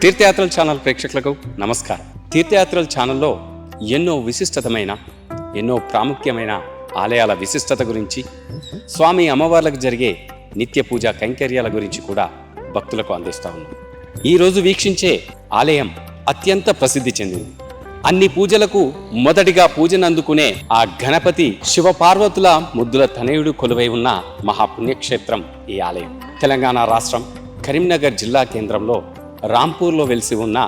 తీర్థయాత్రల channel ప్రేక్షకులకు నమస్కారం. తీర్థయాత్రల ఛానల్లో ఎన్నో విశిష్టతమైన ఎన్నో ప్రాముఖ్యమైన ఆలయాల విశిష్టత గురించి, స్వామి అమ్మవార్లకు జరిగే నిత్య పూజా కైంకర్యాల గురించి కూడా భక్తులకు అందిస్తా ఉన్నాం. ఈరోజు వీక్షించే ఆలయం అత్యంత ప్రసిద్ధి చెందింది. అన్ని పూజలకు మొదటిగా పూజనందుకునే ఆ గణపతి శివపార్వతుల ముద్దుల తనయుడు కొలువై ఉన్న మహాపుణ్యక్షేత్రం ఈ ఆలయం. తెలంగాణ రాష్ట్రం కరీంనగర్ జిల్లా కేంద్రంలో రాంపూర్లో వెలిసి ఉన్న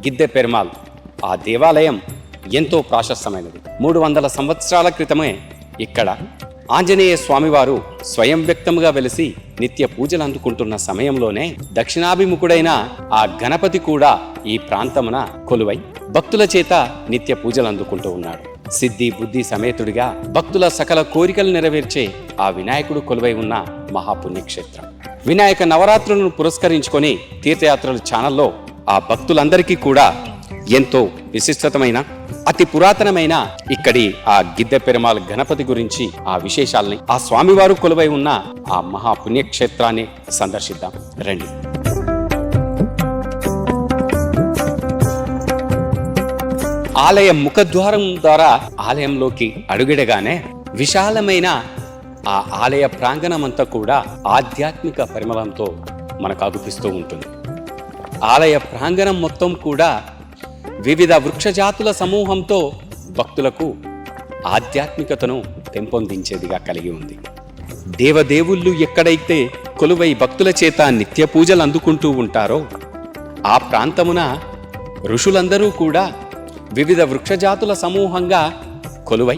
గిద్దె పెరుమాళ్ ఆ దేవాలయం ఎంతో ప్రాశస్తమైనది. 300 సంవత్సరాల క్రితమే ఇక్కడ ఆంజనేయ స్వామివారు స్వయం వ్యక్తముగా వెలిసి నిత్య పూజలు అందుకుంటున్న సమయంలోనే దక్షిణాభిముఖుడైన ఆ గణపతి కూడా ఈ ప్రాంతమున కొలువై భక్తుల చేత నిత్య పూజలు అందుకుంటూ ఉన్నాడు. సిద్ధి బుద్ధి సమేతుడిగా భక్తుల సకల కోరికలు నెరవేర్చే ఆ వినాయకుడు కొలువై ఉన్న మహాపుణ్యక్షేత్రం. వినాయక నవరాత్రులను పురస్కరించుకొని తీర్థయాత్రల ఛానల్లో ఆ భక్తులందరికీ కూడా ఎంతో విశిష్టతమైన అతి పురాతనమైన ఇక్కడి ఆ గిద్దె పెరుమాళ్ గణపతి గురించి ఆ విశేషాలని, ఆ స్వామివారు కొలువై ఉన్న ఆ మహాపుణ్యక్షేత్రాన్ని సందర్శిద్దాం రండి. ఆలయ ముఖద్వారం ద్వారా ఆలయంలోకి అడుగిడగానే విశాలమైన ఆ ఆలయ ప్రాంగణమంతా కూడా ఆధ్యాత్మిక పరిమళంతో మనకు అగుపిస్తూ ఉంటుంది. ఆలయ ప్రాంగణం మొత్తం కూడా వివిధ వృక్షజాతుల సమూహంతో భక్తులకు ఆధ్యాత్మికతను పెంపొందించేదిగా కలిగి ఉంది. దేవదేవుళ్ళు ఎక్కడైతే కొలువై భక్తుల చేత నిత్య పూజలు అందుకుంటూ ఉంటారో ఆ ప్రాంతమున ఋషులందరూ కూడా వివిధ వృక్షజాతుల సమూహంగా కొలువై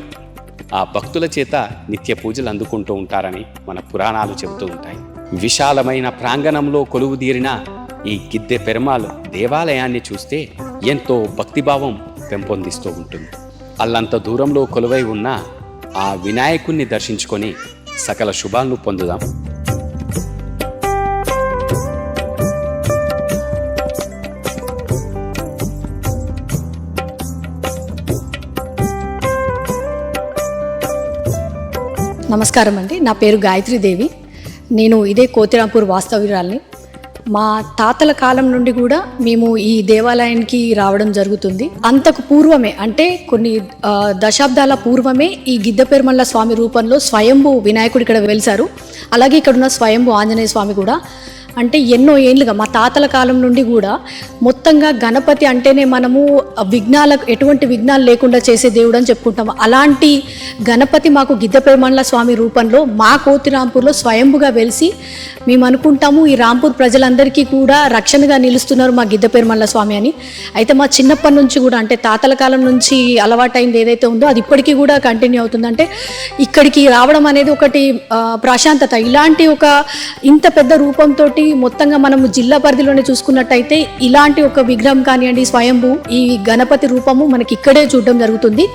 ఆ భక్తుల చేత నిత్య పూజలు అందుకుంటూ ఉంటారని మన పురాణాలు చెబుతూ ఉంటాయి. విశాలమైన ప్రాంగణంలో కొలువుదీరిన ఈ గిద్దె పెరుమాళ్ దేవాలయాన్ని చూస్తే ఎంతో భక్తిభావం పెంపొందిస్తూ ఉంటుంది. అల్లంత దూరంలో కొలువై ఉన్న ఆ వినాయకుణ్ణి దర్శించుకొని సకల శుభాలను పొందుదాం. నమస్కారం అండి. నా పేరు గాయత్రీదేవి. నేను ఇదే కోతిరాంపూర్ వాస్తవ్యురాల్ని. మా తాతల కాలం నుండి కూడా మేము ఈ దేవాలయానికి రావడం జరుగుతుంది. అంతకు పూర్వమే అంటే కొన్ని దశాబ్దాల పూర్వమే ఈ గిద్దె పెరుమాళ్ స్వామి రూపంలో స్వయంభూ వినాయకుడు ఇక్కడ వెలిసారు. అలాగే ఇక్కడ ఉన్న స్వయంభూ ఆంజనేయ స్వామి కూడా అంటే ఎన్నో ఏళ్ళుగా మా తాతల కాలం నుండి కూడా మొత్తంగా గణపతి అంటేనే మనము విఘ్నాలకు ఎటువంటి విఘ్నాలు లేకుండా చేసే దేవుడు అని చెప్పుకుంటాము. అలాంటి గణపతి మాకు గిద్దె పెరుమాళ్ స్వామి రూపంలో మా కోతిరాంపూర్లో స్వయంభుగా వెలిసి మేము అనుకుంటాము ఈ రాంపూర్ ప్రజలందరికీ కూడా రక్షణగా నిలుస్తున్నారు మా గిద్దె పెరుమాళ్ స్వామి అని. అయితే మా చిన్నప్పటి నుంచి కూడా అంటే తాతల కాలం నుంచి అలవాటైంది ఏదైతే ఉందో అది ఇప్పటికీ కూడా కంటిన్యూ అవుతుందంటే ఇక్కడికి రావడం అనేది ఒకటి ప్రశాంతత. ఇలాంటి ఒక ఇంత పెద్ద రూపంతో మొత్తంగా మనము జిల్లా పరిధిలోనే చూసుకున్నట్టయితే ఇలాంటి ఒక విగ్రహం కానివ్వండి, స్వయంభూ ఈ గణపతి రూపము మనకి ఇక్కడే చూడడం జరుగుతుంది.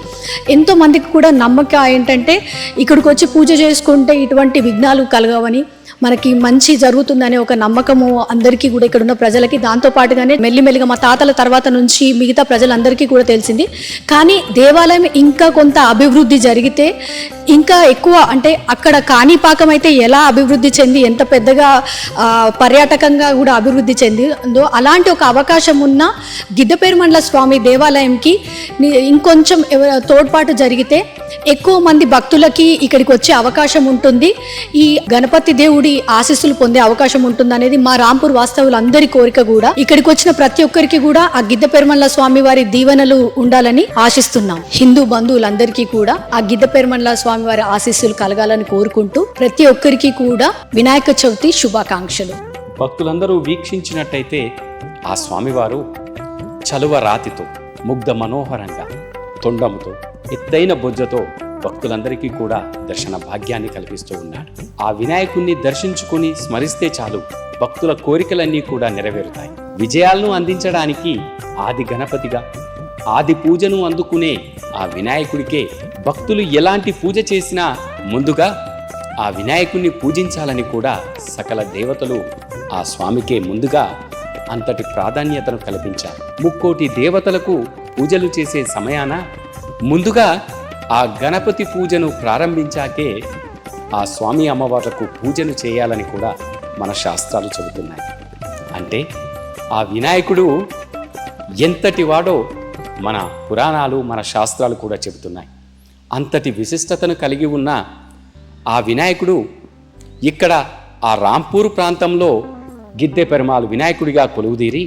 ఎంతో మందికి కూడా నమ్మకం ఏంటంటే ఇక్కడికి వచ్చి పూజ చేసుకుంటే ఇటువంటి విఘ్నాలు కలగవని, మనకి మంచి జరుగుతుందనే ఒక నమ్మకము అందరికీ కూడా ఇక్కడ ఉన్న ప్రజలకి. దాంతో పాటుగానే మెల్లిమెల్లిగా మా తాతల తర్వాత నుంచి మిగతా ప్రజలందరికీ కూడా తెలిసింది. కానీ దేవాలయం ఇంకా కొంత అభివృద్ధి జరిగితే ఇంకా ఎక్కువ అంటే అక్కడ కాణిపాకం అయితే ఎలా అభివృద్ధి చెంది ఎంత పెద్దగా పర్యాటకంగా కూడా అభివృద్ధి చెందిందో అలాంటి ఒక అవకాశం ఉన్న గిద్దె పెరుమాళ్ స్వామి దేవాలయంకి ఇంకొంచెం తోడ్పాటు జరిగితే ఎక్కువ మంది భక్తులకి ఇక్కడికి వచ్చే అవకాశం ఉంటుంది. ఈ గణపతి దేవుడి ఆశీస్సులు పొందే అవకాశం ఉంటుంది అనేది మా రాంపూర్ వాస్తవులందరి కోరిక కూడా. ఇక్కడికి వచ్చిన ప్రతి ఒక్కరికి కూడా ఆ గిద్దె పెరుమాళ్ స్వామి వారి దీవెనలు ఉండాలని ఆశిస్తున్నాం. హిందూ బంధువులందరికీ కూడా ఆ గిద్దె పెరుమాళ్ స్వామి వారి ఆశీస్సులు కలగాలని కోరుకుంటూ ప్రతి ఒక్కరికి కూడా వినాయక చవితి శుభాకాంక్షలు. భక్తులందరూ వీక్షించినట్టయితే ఆ స్వామివారు చలువ రాతితో ముగ్ధ మనోహరంగా తొండముతో ఎత్తైన బొజ్జతో భక్తులందరికీ కూడా దర్శన భాగ్యాన్ని కల్పిస్తూ ఉన్నాడు. ఆ వినాయకుణ్ణి దర్శించుకుని స్మరిస్తే చాలు భక్తుల కోరికలన్నీ కూడా నెరవేరుతాయి. విజయాలను అందించడానికి ఆది గణపతిగా ఆది పూజను అందుకునే ఆ వినాయకుడికే భక్తులు ఎలాంటి పూజ చేసినా ముందుగా ఆ వినాయకుణ్ణి పూజించాలని కూడా సకల దేవతలు ఆ స్వామికే ముందుగా అంతటి ప్రాధాన్యతను కల్పించారు. 3,000,000 దేవతలకు పూజలు చేసే సమయాన ముందుగా ఆ గణపతి పూజను ప్రారంభించాకే ఆ స్వామి అమ్మవార్లకు పూజలు చేయాలని కూడా మన శాస్త్రాలు చెబుతున్నాయి. అంటే ఆ వినాయకుడు ఎంతటి వాడో మన పురాణాలు మన శాస్త్రాలు కూడా చెబుతున్నాయి. అంతటి విశిష్టతను కలిగి ఉన్న ఆ వినాయకుడు ఇక్కడ ఆ రాంపూర్ ప్రాంతంలో గిద్దె పెరుమాళ్ వినాయకుడిగా కొలువుదీరి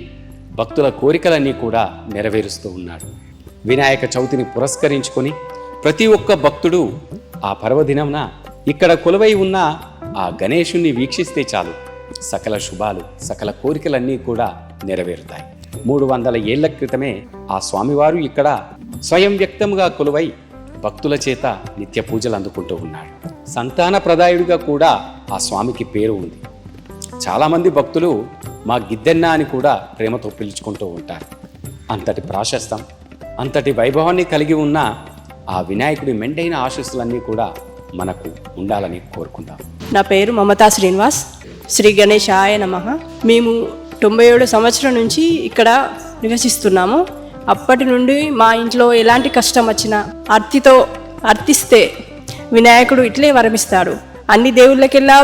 భక్తుల కోరికలన్నీ కూడా నెరవేరుస్తూ ఉన్నాడు. వినాయక చవితిని పురస్కరించుకొని ప్రతి ఒక్క భక్తుడు ఆ పర్వదినమున ఇక్కడ కొలువై ఉన్న ఆ గణేశుణ్ణి వీక్షిస్తే చాలు సకల శుభాలు సకల కోరికలన్నీ కూడా నెరవేరుతాయి. 300 ఏళ్ల క్రితమే ఆ స్వామివారు ఇక్కడ స్వయం వ్యక్తంగా కొలువై భక్తుల చేత నిత్య పూజలు అందుకుంటూ ఉన్నాడు. సంతాన ప్రదాయుడిగా కూడా ఆ స్వామికి పేరు ఉంది. చాలామంది భక్తులు మా గిద్దెన్న అని కూడా ప్రేమతో పిలుచుకుంటూ ఉంటారు. అంతటి ప్రాశస్తం అంతటి వైభవాన్ని కలిగి ఉన్న ఆ వినాయకుడి మెండైన ఆశీస్సులన్నీ కూడా మనకు ఉండాలని కోరుకుందాం. నా పేరు మమతా శ్రీనివాస్. శ్రీ గణేశాయ నమః. మేము 97 సంవత్సరం నుంచి ఇక్కడ నివసిస్తున్నాము. అప్పటి నుండి మా ఇంట్లో ఎలాంటి కష్టం వచ్చినా అర్థిస్తే వినాయకుడు ఇట్లే వరమిస్తాడు. అన్ని దేవుళ్ళకెల్లా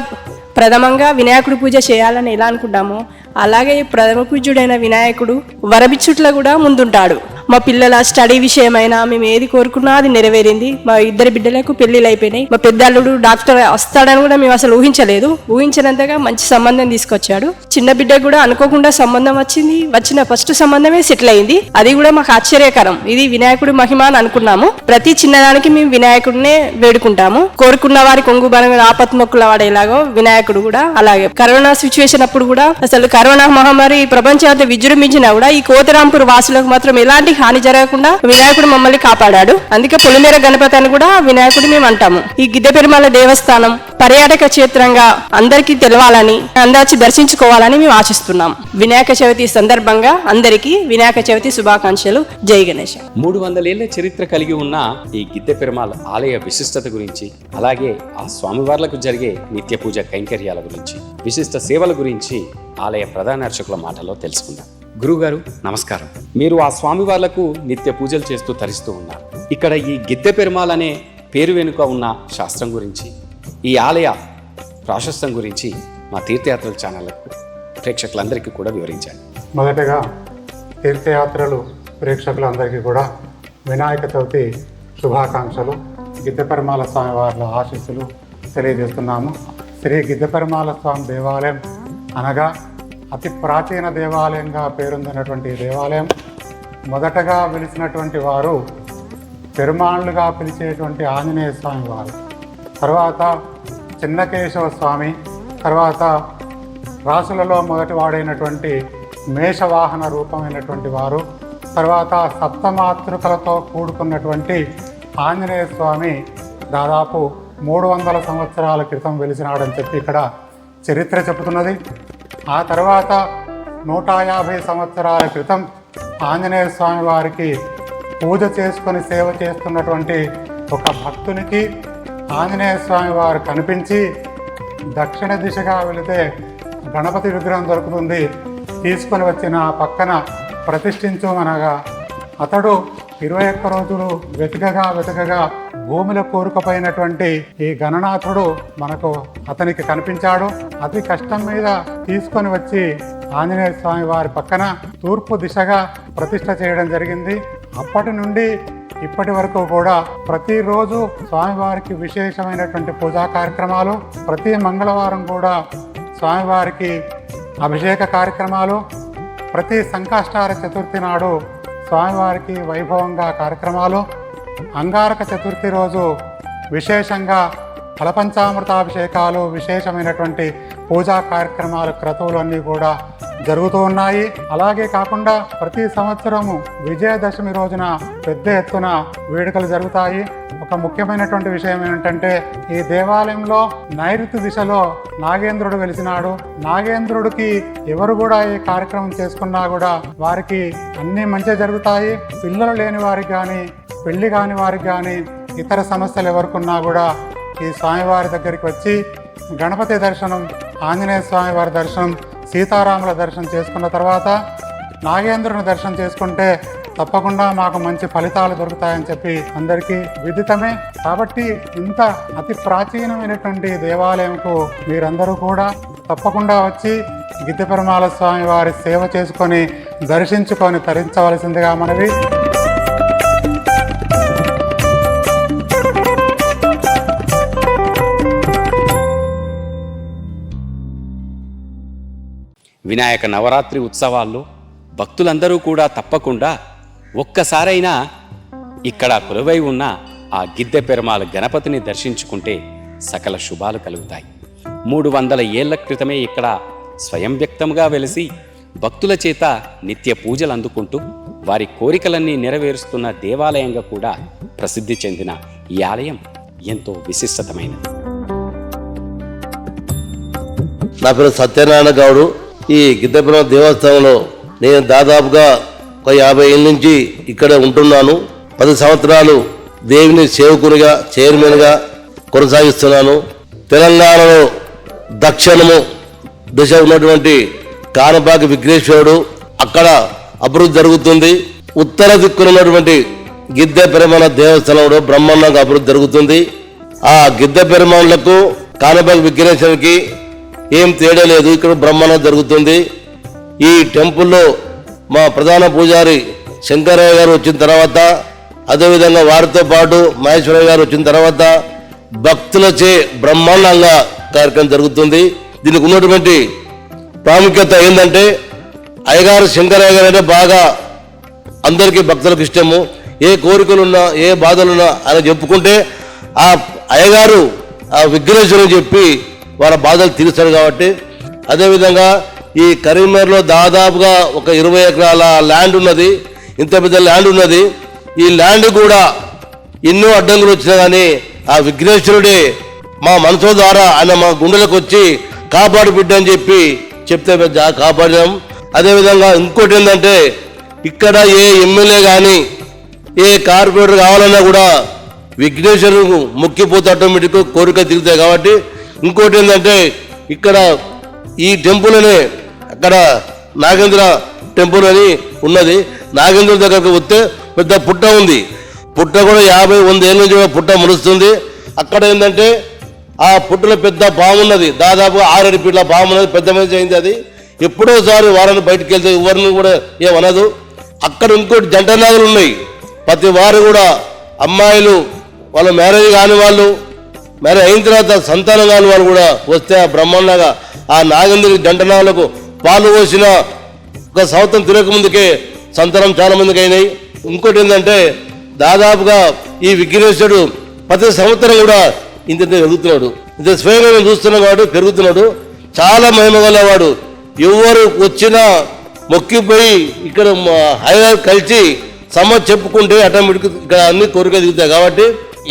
ప్రథమంగా వినాయకుడి పూజ చేయాలని ఎలా అనుకుంటామో అలాగే ప్రథమ పూజ్యుడైన వినాయకుడు వరమిచ్చుట్ల కూడా ముందుంటాడు. మా పిల్లల స్టడీ విషయమైనా మేము ఏది కోరుకున్నా అది నెరవేరింది. మా 2 బిడ్డలకు పెళ్లిళ్ళు అయిపోయినాయి. మా పెద్దల్లుడు డాక్టర్ వస్తాడని కూడా మేము అసలు ఊహించలేదు. ఊహించినంతగా మంచి సంబంధం తీసుకొచ్చాడు. చిన్న బిడ్డకు కూడా అనుకోకుండా సంబంధం వచ్చింది. వచ్చిన ఫస్ట్ సంబంధమే సెటిల్ అయింది. అది కూడా మాకు ఆశ్చర్యకరం. ఇది వినాయకుడి మహిమ అని అనుకున్నాము. ప్రతి చిన్నదానికి మేము వినాయకుడినే వేడుకుంటాము. కోరుకున్న వారి కొంగు బలం ఆపత్మొక్కుల వాడేలాగో వినాయకుడు కూడా అలాగే. కరోనా సిచ్యువేషన్ అప్పుడు కూడా అసలు కరోనా మహమ్మారి ప్రపంచాన్ని విజృంభించినా కూడా ఈ కోతిరాంపూర్ వాసులకు మాత్రం ఎలాంటి హాని జరగకుండా వినాయకుడు మమ్మల్ని కాపాడాడు. అందుకే పొలిమేర గణపతి అని కూడా వినాయకుడు మేము అంటాము. ఈ గిద్దె పెరుమాళ్ దేవస్థానం పర్యాటక క్షేత్రంగా అందరికీ తెలవాలని అందరిచి దర్శించుకోవాలని మేము ఆశిస్తున్నాం. వినాయక చవితి సందర్భంగా అందరికీ వినాయక చవితి శుభాకాంక్షలు. జై గణేశ. 300 ఏళ్ల చరిత్ర కలిగి ఉన్న ఈ గిద్దె పెరుమాళ్ ఆలయ విశిష్టత గురించి, అలాగే ఆ స్వామివార్లకు జరిగే నిత్య పూజ కైంకర్యాల గురించి, విశిష్ట సేవల గురించి ఆలయ ప్రధాన అర్చకుల మాటల్లో తెలుసుకుందాం. గురువుగారు నమస్కారం. మీరు ఆ స్వామివార్లకు నిత్య పూజలు చేస్తూ తరిస్తూ ఉన్నారు. ఇక్కడ ఈ గిద్దె పెరుమాళ్ అనే పేరు వెనుక ఉన్న శాస్త్రం గురించి, ఈ ఆలయ ప్రాశస్తం గురించి మా తీర్థయాత్రల ఛానళ్లకు ప్రేక్షకులందరికీ కూడా వివరించండి. మొదటగా తీర్థయాత్రలు ప్రేక్షకులందరికీ కూడా వినాయక చవితి శుభాకాంక్షలు, గిద్దె పెరుమాళ్ స్వామి వారి ఆశీస్సులు తెలియజేస్తున్నాము. శ్రీ గిద్దె పెరుమాళ్ స్వామి దేవాలయం అనగా అతి ప్రాచీన దేవాలయంగా పేరొందినటువంటి దేవాలయం. మొదటగా వెలిసినటువంటి వారు పెరుమాళ్ళుగా పిలిచేటువంటి ఆంజనేయ స్వామి వారు, తర్వాత చిన్నకేశవ స్వామి, తర్వాత రాసులలో మొదటి వాడైనటువంటి మేషవాహన రూపమైనటువంటి వారు, తర్వాత సప్తమాతృకలతో కూడుకున్నటువంటి ఆంజనేయ స్వామి దాదాపు 300 సంవత్సరాల క్రితం వెలిసినాడని చెప్పి ఇక్కడ చరిత్ర చెబుతున్నది. ఆ తర్వాత 150 సంవత్సరాల క్రితం ఆంజనేయ స్వామి వారికి పూజ చేసుకొని సేవ చేస్తున్నటువంటి ఒక భక్తునికి ఆంజనేయ స్వామి వారు కనిపించి దక్షిణ దిశగా వెళితే గణపతి విగ్రహం దొరుకుతుంది, తీసుకొని వచ్చిన పక్కన ప్రతిష్ఠించమనగా అతడు 21 రోజులు వెతకగా భూమిలో కూరుకుపోయినటువంటి ఈ గణనాథుడు మనకు అతనికి కనిపించాడు. అతి కష్టం మీద తీసుకొని వచ్చి ఆంజనేయ స్వామి వారి పక్కన తూర్పు దిశగా ప్రతిష్ఠ చేయడం జరిగింది. అప్పటి నుండి ఇప్పటి వరకు కూడా ప్రతిరోజు స్వామివారికి విశేషమైనటువంటి పూజా కార్యక్రమాలు, ప్రతి మంగళవారం కూడా స్వామివారికి అభిషేక కార్యక్రమాలు, ప్రతి సంకష్టార చతుర్థి నాడు స్వామివారికి వైభవంగా కార్యక్రమాలు, అంగారక చతుర్థి రోజు విశేషంగా ఫలపంచామృతాభిషేకాలు, విశేషమైనటువంటి పూజా కార్యక్రమాలు, క్రతువులు అన్నీ కూడా జరుగుతూ ఉన్నాయి. అలాగే కాకుండా ప్రతి సంవత్సరము విజయదశమి రోజున పెద్ద ఎత్తున వేడుకలు జరుగుతాయి. ఒక ముఖ్యమైనటువంటి విషయం ఏంటంటే ఈ దేవాలయంలో నైరుతి దిశలో నాగేంద్రుడు వెలిసినాడు. నాగేంద్రుడికి ఎవరు కూడా ఈ కార్యక్రమం చేసుకున్నా కూడా వారికి అన్నీ మంచి జరుగుతాయి. పిల్లలు లేని వారికి కానీ, పెళ్లి కాని వారికి కానీ, ఇతర సమస్యలు ఎవరికున్నా కూడా ఈ స్వామివారి దగ్గరికి వచ్చి గణపతి దర్శనం, ఆంజనేయ స్వామి వారి దర్శనం, సీతారాముల దర్శనం చేసుకున్న తర్వాత నాగేంద్రుని దర్శనం చేసుకుంటే తప్పకుండా మాకు మంచి ఫలితాలు దొరుకుతాయని చెప్పి అందరికీ విదితమే. కాబట్టి ఇంత అతి ప్రాచీనమైనటువంటి దేవాలయంకు మీరందరూ కూడా తప్పకుండా వచ్చి గిద్దెపెరుమాళ స్వామి వారి సేవ చేసుకొని దర్శించుకొని తరించవలసిందిగా మనవి. వినాయక నవరాత్రి ఉత్సవాల్లో భక్తులందరూ కూడా తప్పకుండా ఒక్కసారైనా ఇక్కడ కొలువై ఉన్న ఆ గిద్దె పెరుమాళ గణపతిని దర్శించుకుంటే సకల శుభాలు కలుగుతాయి. 300 ఏళ్ల క్రితమే ఇక్కడ స్వయం వ్యక్తంగా వెలిసి భక్తుల చేత నిత్య పూజలు అందుకుంటూ వారి కోరికలన్నీ నెరవేరుస్తున్న దేవాలయంగా కూడా ప్రసిద్ధి చెందిన ఈ ఆలయం ఎంతో విశిష్టతమైనది. నా పేరు సత్యనారాయణ గౌడు. ఈ గిద్దెపెరుమాళ దేవస్థానంలో నేను దాదాపుగా ఒక 50 ఏళ్ళ నుంచి ఇక్కడ ఉంటున్నాను. 10 సంవత్సరాలు దేవిని సేవకునిగా చైర్మన్గా కొనసాగిస్తున్నాను. తెలంగాణలో దక్షిణము దిశ ఉన్నటువంటి కానపాక విఘ్నేశ్వరుడు అక్కడ అభివృద్ధి జరుగుతుంది. ఉత్తర దిక్కున ఉన్నటువంటి గిద్దెపెరుమాళ దేవస్థానంలో బ్రహ్మాండంగా అభివృద్ధి జరుగుతుంది. ఆ గిద్దెపెరుమాళకు కానపాక విఘ్నేశ్వరుడికి ఏం తేడా లేదు, ఇక్కడ బ్రహ్మాండం జరుగుతుంది. ఈ టెంపుల్లో మా ప్రధాన పూజారి శంకరయ్య గారు వచ్చిన తర్వాత, అదేవిధంగా వారితో పాటు మహేశ్వరయ్య గారు వచ్చిన తర్వాత భక్తులచే బ్రహ్మాండంగా కార్యక్రమం జరుగుతుంది. దీనికి ఉన్నటువంటి ప్రాముఖ్యత ఏంటంటే, అయ్యగారు శంకరయ్య గారు అంటే బాగా అందరికీ భక్తులకు ఇష్టము. ఏ కోరికలున్నా ఏ బాధలున్నా ఆయన చెప్పుకుంటే ఆ అయ్యగారు ఆ విఘ్నేశ్వరుని చెప్పి వారి బాధలు తీరుస్తారు. కాబట్టి అదేవిధంగా ఈ కరీంనగర్లో దాదాపుగా ఒక 20 ఎకరాల ల్యాండ్ ఉన్నది. ఇంత పెద్ద ల్యాండ్ ఉన్నది. ఈ ల్యాండ్ కూడా ఎన్నో అడ్డంకులు వచ్చినా కానీ ఆ విఘ్నేశ్వరుడే మా మనసు ద్వారా ఆయన మా గుండెలకు వచ్చి కాపాడు బిడ్డ అని చెప్తే కాపాడాం. అదేవిధంగా ఇంకోటి ఏంటంటే, ఇక్కడ ఏ ఎమ్మెల్యే కానీ ఏ కార్పొరేటర్ కావాలన్నా కూడా విఘ్నేశ్వరుడు మొక్కిపోతే ఆటోమేటిక్ కోరిక తిరుగుతాయి. కాబట్టి ఇంకోటి ఏంటంటే, ఇక్కడ ఈ టెంపుల్నే అక్కడ నాగేంద్ర టెంపుల్ అని ఉన్నది. నాగేంద్ర దగ్గరకు వస్తే పెద్ద పుట్ట ఉంది. పుట్ట కూడా 50-100 ఏళ్ళ నుంచి పుట్ట ముడుస్తుంది. అక్కడ ఏంటంటే ఆ పుట్టలో పెద్ద పాము ఉన్నది. దాదాపు 6 ఫీట్ల పాము ఉన్నది. పెద్ద మంచి అయింది. అది ఎప్పుడోసారి వారాన్ని బయటకు వెళ్తే ఎవరిని కూడా ఏమనదు. అక్కడ ఇంకోటి జంట నాగులు ఉన్నాయి. ప్రతి వారు కూడా అమ్మాయిలు వాళ్ళ మ్యారేజ్ కాని వాళ్ళు, మ్యారేజ్ అయిన తర్వాత సంతానం కాని వాళ్ళు కూడా వస్తే ఆ బ్రహ్మాండంగా ఆ నాగేంద్రుడి జంటనాలకు పాలు పోసిన ఒక సంవత్సరం తిరగక ముందుకే సంతానం చాలా మందికి అయినాయి. ఇంకోటి ఏంటంటే, దాదాపుగా ఈ విఘ్నేశ్వరుడు ప్రతి సంవత్సరం కూడా ఇంత పెరుగుతున్నాడు. ఇంత స్వయంగా మేము చూస్తున్నాం కాబట్టి పెరుగుతున్నాడు. చాలా మహిమగలవాడు. ఎవరు వచ్చినా మొక్కిపోయి ఇక్కడ హైదరాబాద్ కలిసి చెప్పుకుంటే ఆటోమేటిక్ ఇక్కడ అన్ని కోరికలు దిగుతాయి. కాబట్టి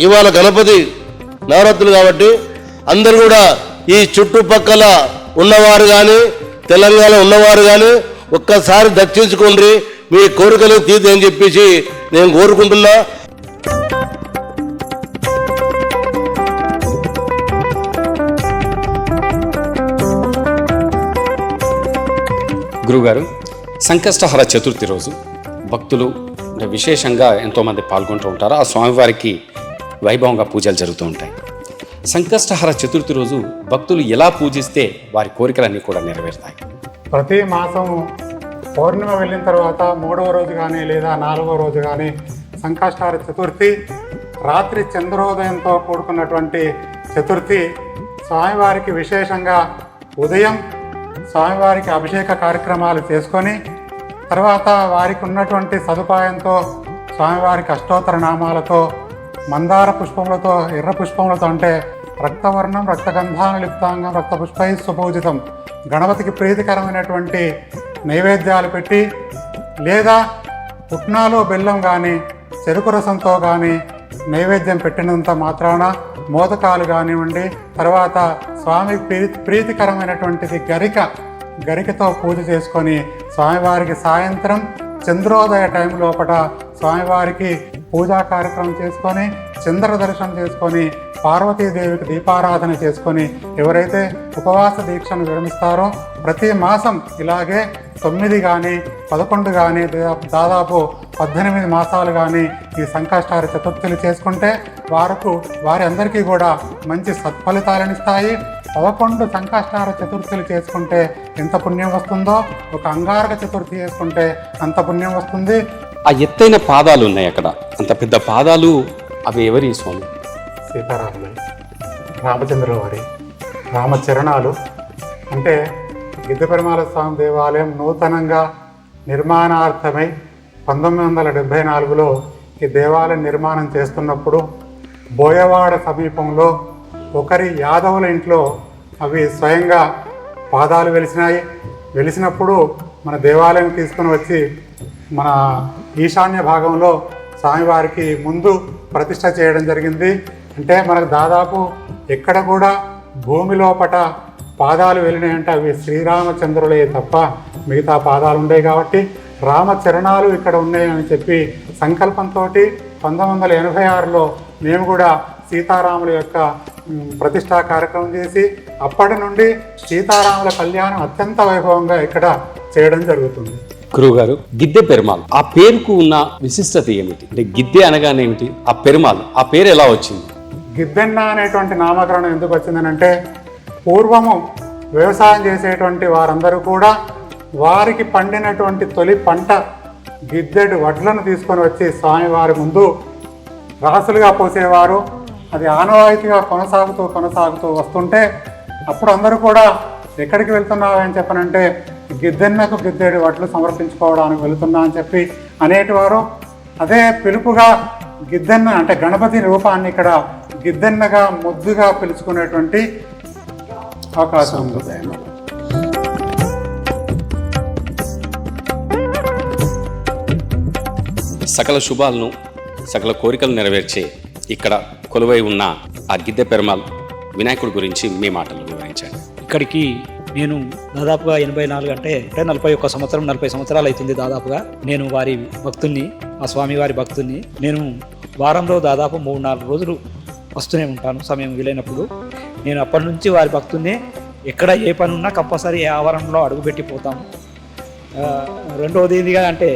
ఇవాళ గణపతి నవరాత్రులు కాబట్టి అందరూ కూడా ఈ చుట్టుపక్కల ఉన్నవారు కానీ తెలంగాణ ఉన్నవారు కానీ ఒక్కసారి దర్శించుకోండి, మీ కోరికలు తీర్చని చెప్పేసి నేను కోరుకుంటున్నా. గురుగారు, సంకష్టహర చతుర్థి రోజు భక్తులు విశేషంగా ఎంతోమంది పాల్గొంటూ ఉంటారు. ఆ స్వామివారికి వైభవంగా పూజలు జరుగుతూ ఉంటాయి. సంకష్టహర చతుర్థి రోజు భక్తులు ఎలా పూజిస్తే వారి కోరికలన్నీ కూడా నెరవేరుతాయి? ప్రతి మాసం పౌర్ణిమ వెళ్ళిన తర్వాత 3వ రోజు కానీ లేదా 4వ రోజు కానీ సంకష్టహర చతుర్థి రాత్రి చంద్రోదయంతో కూడుకున్నటువంటి చతుర్థి స్వామివారికి విశేషంగా ఉదయం స్వామివారికి అభిషేక కార్యక్రమాలు చేసుకొని తర్వాత వారికి ఉన్నటువంటి సదుపాయంతో స్వామివారికి అష్టోత్తర నామాలతో మందార పుష్పములతో ఎర్ర పుష్పములతో అంటే రక్తవర్ణం రక్తగంధానులిప్తాంగం రక్తపుష్పై సుపూజితం గణపతికి ప్రీతికరమైనటువంటి నైవేద్యాలు పెట్టి లేదా పుట్నాలు బెల్లం కానీ చెరుకు రసంతో కానీ నైవేద్యం పెట్టినంత మాత్రాన మోదకాలు కానివ్వండి, తర్వాత స్వామికి ప్రీతికరమైనటువంటిది గరికతో పూజ చేసుకొని స్వామివారికి సాయంత్రం చంద్రోదయ టైం లోపల స్వామివారికి పూజా కార్యక్రమం చేసుకొని చంద్ర దర్శనం చేసుకొని పార్వతీదేవికి దీపారాధన చేసుకొని ఎవరైతే ఉపవాస దీక్షను విరమిస్తారో ప్రతి మాసం ఇలాగే 9 కానీ 11 కానీ దాదాపు 18 మాసాలు కానీ ఈ సంకష్టహర చతుర్థులు చేసుకుంటే వారి అందరికీ కూడా మంచి సత్ఫలితాలను ఇస్తాయి. 11 సంకష్టార చతుర్థులు చేసుకుంటే ఎంత పుణ్యం వస్తుందో, ఒక అంగారక చతుర్థి చేసుకుంటే అంత పుణ్యం వస్తుంది. ఆ ఎత్తైన పాదాలు ఉన్నాయి అక్కడ, అంత పెద్ద పాదాలు, అవి ఎవరి స్వామి? సీతారాములు, రామచంద్రుల వారి రామచరణాలు. అంటే గిద్దెపెరుమాళ స్వామి దేవాలయం నూతనంగా నిర్మాణార్థమై 1974లో ఈ దేవాలయం నిర్మాణం చేస్తున్నప్పుడు బోయవాడ సమీపంలో ఒకరి యాదవుల ఇంట్లో అవి స్వయంగా పాదాలు వెలిసినప్పుడు మన దేవాలయం తీసుకుని వచ్చి మన ఈశాన్య భాగంలో స్వామివారికి ముందు ప్రతిష్ట చేయడం జరిగింది. అంటే మనకు దాదాపు ఎక్కడ కూడా భూమి లోపట పాదాలు వెళ్ళినాయంటే అవి శ్రీరామచంద్రులే తప్ప మిగతా పాదాలు ఉండేవి. కాబట్టి రామచరణాలు ఇక్కడ ఉన్నాయని చెప్పి సంకల్పంతో 1986లో మేము కూడా సీతారాముల యొక్క ప్రతిష్టా కార్యక్రమం చేసి అప్పటి నుండి సీతారాముల కళ్యాణం అత్యంత వైభవంగా ఇక్కడ చేయడం జరుగుతుంది. గురువుగారు, గిద్దె పెరుమాళ్ ఆ పేరుకు ఉన్న విశిష్టత ఏమిటి? అంటే గిద్దె అనగానేమిటి? ఆ పెరుమాళ్ ఆ పేరు ఎలా వచ్చింది? గిద్దెన్న అనేటువంటి నామకరణం ఎందుకు వచ్చిందనంటే, పూర్వము వ్యవసాయం చేసేటువంటి వారందరూ కూడా వారికి పండినటువంటి తొలి పంట గిద్దెడు వడ్లను తీసుకొని వచ్చి స్వామివారి ముందు రాసులుగా పోసేవారు. అది ఆనవాయితీగా కొనసాగుతూ వస్తుంటే అప్పుడు అందరూ కూడా ఎక్కడికి వెళ్తున్నావు అని చెప్పనంటే, గిద్దెన్నకు గిద్దెడు వడ్లు సమర్పించుకోవడానికి వెళుతున్నా అని చెప్పి అనేటివారు. అదే పిలుపుగా గిద్దెన్న అంటే గణపతి రూపాన్ని ఇక్కడ గిద్దెన్నగా ముద్దుగా పిలుచుకునేటువంటి అవకాశం ఉంది. సకల శుభాలను, సకల కోరికలు నెరవేర్చే ఇక్కడ కొలువై ఉన్న ఆ గిద్దె పెరుమాళ్ వినాయకుడి గురించి మీ మాటలు వివరించండి. ఇక్కడికి నేను దాదాపుగా 84 అంటే 41 సంవత్సరం 40 సంవత్సరాలు అవుతుంది దాదాపుగా. నేను వారి భక్తుణ్ణి, ఆ స్వామివారి భక్తుణ్ణి. నేను వారంలో దాదాపు 3-4 రోజులు వస్తూనే ఉంటాను సమయం వీలైనప్పుడు. నేను అప్పటి నుంచి వారి భక్తున్నే. ఎక్కడ ఏ పని ఉన్నా కంపల్సరీ ఏ ఆవరణలో అడుగుపెట్టిపోతాము. రెండవది ఏందిగా అంటే,